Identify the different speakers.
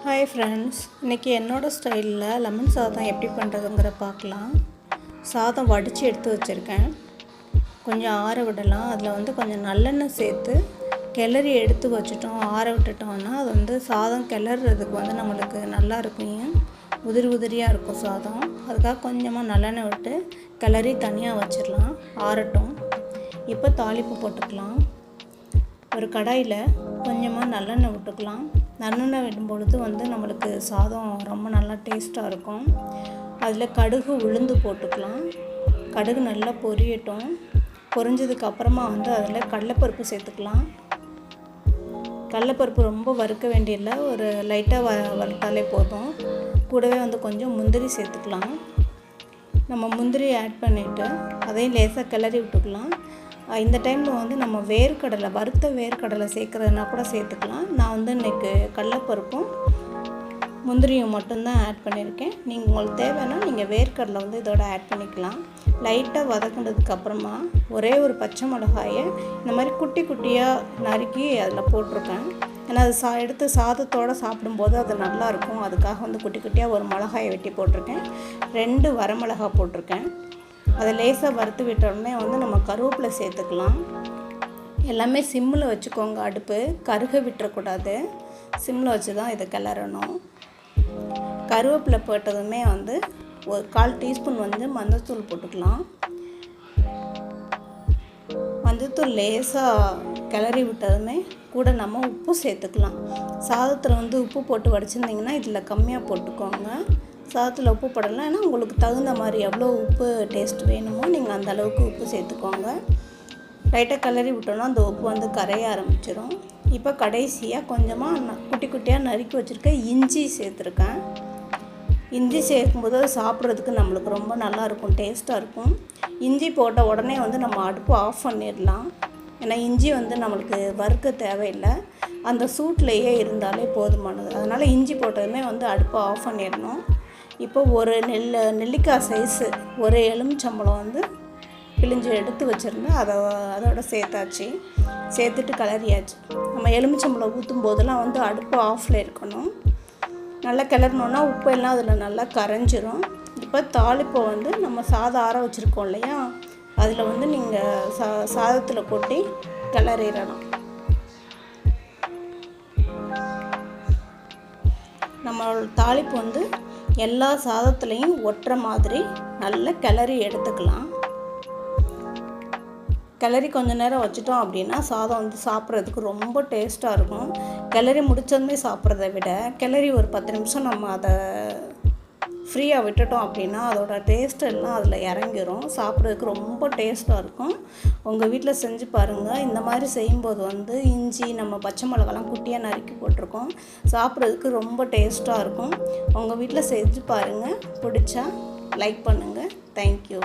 Speaker 1: Hi friends, இன்றைக்கி என்னோடய ஸ்டைலில் லெமன் சாதம் எப்படி பண்ணுறதுங்கிற பார்க்கலாம். சாதம் வடித்து எடுத்து வச்சுருக்கேன். கொஞ்சம் ஆற விடலாம். அதில் கொஞ்சம் நல்லெண்ணெய் சேர்த்து கிளறி எடுத்து வச்சுட்டோம். ஆற விட்டுட்டோம்னா அது சாதம் கிளறதுக்கு நம்மளுக்கு நல்லா இருக்கும். உதிரியாக இருக்கும் சாதம். அதுக்காக கொஞ்சமாக நல்லெண்ணெய் விட்டு கிளறி தனியாக வச்சிடலாம், ஆறட்டும். இப்போ தாளிப்பு போட்டுக்கலாம். ஒரு கடாயில் கொஞ்சமாக நல்லெண்ணெய் விட்டுக்கலாம். நல்லெண்ணெய் விடும் பொழுது நம்மளுக்கு சாதம் ரொம்ப நல்லா டேஸ்ட்டாக இருக்கும். அதில் கடுகு உளுந்து போட்டுக்கலாம். கடுகு நல்லா பொரியட்டும். பொரிஞ்சதுக்கப்புறமா அதில் கடலைப்பருப்பு சேர்த்துக்கலாம். கடலைப்பருப்பு ரொம்ப வறுக்க வேண்டியதில்லை, ஒரு லைட்டாக வறுத்தாலே போதும். கூடவே கொஞ்சம் முந்திரி சேர்த்துக்கலாம். நம்ம முந்திரி ஆட் பண்ணிவிட்டு அதையும் லேசாக கிளறி விட்டுக்கலாம். இந்த டைமில் நம்ம வேர்க்கடலை, வறுத்த வேர்க்கடலை சேர்க்குறதுனா கூட சேர்த்துக்கலாம். நான் இன்றைக்கி கடலைப்பருப்பும் முந்திரியும் மட்டும்தான் ஆட் பண்ணியிருக்கேன். நீங்கள் உங்களுக்கு தேவைன்னா நீங்கள் வேர்க்கடலை இதோட ஆட் பண்ணிக்கலாம். லைட்டாக வதக்கினதுக்கப்புறமா ஒரே ஒரு பச்சை மிளகாயை இந்த மாதிரி குட்டி குட்டியாக நறுக்கி அதில் போட்டிருக்கேன். ஏன்னா அது எடுத்து சாதத்தோடு சாப்பிடும்போது அது நல்லாயிருக்கும். அதுக்காக குட்டி குட்டியாக ஒரு மிளகாயை வெட்டி போட்டிருக்கேன். 2 வரமிளகா போட்டிருக்கேன். அதை லேசாக வறுத்து விட்டோடனே நம்ம கருவேப்பிலை சேர்த்துக்கலாம். எல்லாமே சிம்மில் வச்சுக்கோங்க. அடுப்பு கருக விட்டுறக்கூடாது. சிம்மில் வச்சு தான் இதை கிளறணும். கருவேப்பிலை போட்டதுமே ஒரு 1/4 டீஸ்பூன் மஞ்சள்தூள் போட்டுக்கலாம். மஞ்சள்தூள் லேசாக கிளறி விட்டதுமே கூட நம்ம உப்பு சேர்த்துக்கலாம். சாதத்தில் உப்பு போட்டு வடிச்சிருந்திங்கன்னா இதில் கம்மியாக போட்டுக்கோங்க. சாதத்தில் உப்பு போடலாம். ஏன்னா உங்களுக்கு தகுந்த மாதிரி எவ்வளோ உப்பு டேஸ்ட் வேணுமோ நீங்கள் அந்த அளவுக்கு உப்பு சேர்த்துக்கோங்க. லைட்டாக கிளறி விட்டோன்னா அந்த உப்பு கரைய ஆரம்பிச்சிடும். இப்போ கடைசியாக கொஞ்சமாக குட்டி குட்டியாக நறுக்கி வச்சுருக்க இஞ்சி சேர்த்துருக்கேன். இஞ்சி சேர்க்கும்போது சாப்பிட்றதுக்கு நம்மளுக்கு ரொம்ப நல்லாயிருக்கும், டேஸ்ட்டாக இருக்கும். இஞ்சி போட்ட உடனே நம்ம அடுப்பு ஆஃப் பண்ணிடலாம். ஏன்னா இஞ்சி நம்மளுக்கு வறுக்க தேவையில்லை, அந்த சூட்லேயே இருந்தாலே போதுமானது. அதனால் இஞ்சி போட்டதுமே அடுப்பை ஆஃப் பண்ணிடணும். இப்போ ஒரு நெல்லிக்காய் சைஸு ஒரு எலுமிச்சம்பழம் பிழிஞ்சு எடுத்து வச்சுருந்தேன். அதோட சேர்த்தாச்சு. சேர்த்துட்டு கிளறியாச்சு. நம்ம எலுமிச்சம்பழம் ஊற்றும் போதெல்லாம் அடுப்பு ஆஃபில் இருக்கணும். நல்லா கிளறினோன்னா உப்பு எல்லாம் அதில் நல்லா கரைஞ்சிரும். இப்போ தாளிப்பை நம்ம சாதம் ஆற வச்சுருக்கோம் இல்லையா, அதில் நீங்கள் சாதத்தில் கொட்டி கிளறிடலாம். நம்மளோட தாளிப்பு எல்லா சாதத்துலேயும் ஒட்டுற மாதிரி நல்லா கிளறி எடுத்துக்கலாம். கிளறி கொஞ்சம் நேரம் வச்சுட்டோம் அப்படின்னா சாதம் சாப்பிட்றதுக்கு ரொம்ப டேஸ்ட்டாக இருக்கும். கிளறி முடிச்சதுமே சாப்பிட்றத விட கிளறி ஒரு 10 நிமிஷம் நம்ம அதை ஃப்ரீயாக விட்டுட்டோம் அப்படின்னா அதோட டேஸ்ட் எல்லாம் அதில் இறங்கிரும். சாப்பிட்றதுக்கு ரொம்ப டேஸ்ட்டாக இருக்கும். உங்கள் வீட்டில் செஞ்சு பாருங்கள். இந்த மாதிரி செய்யும்போது இஞ்சி, நம்ம பச்சை மிளகாலாம் குட்டியாக நறுக்கி போட்டிருக்கோம். சாப்பிட்றதுக்கு ரொம்ப டேஸ்ட்டாக இருக்கும். உங்கள் வீட்டில் செஞ்சு பாருங்கள். பிடிச்சா லைக் பண்ணுங்கள். தேங்க்யூ.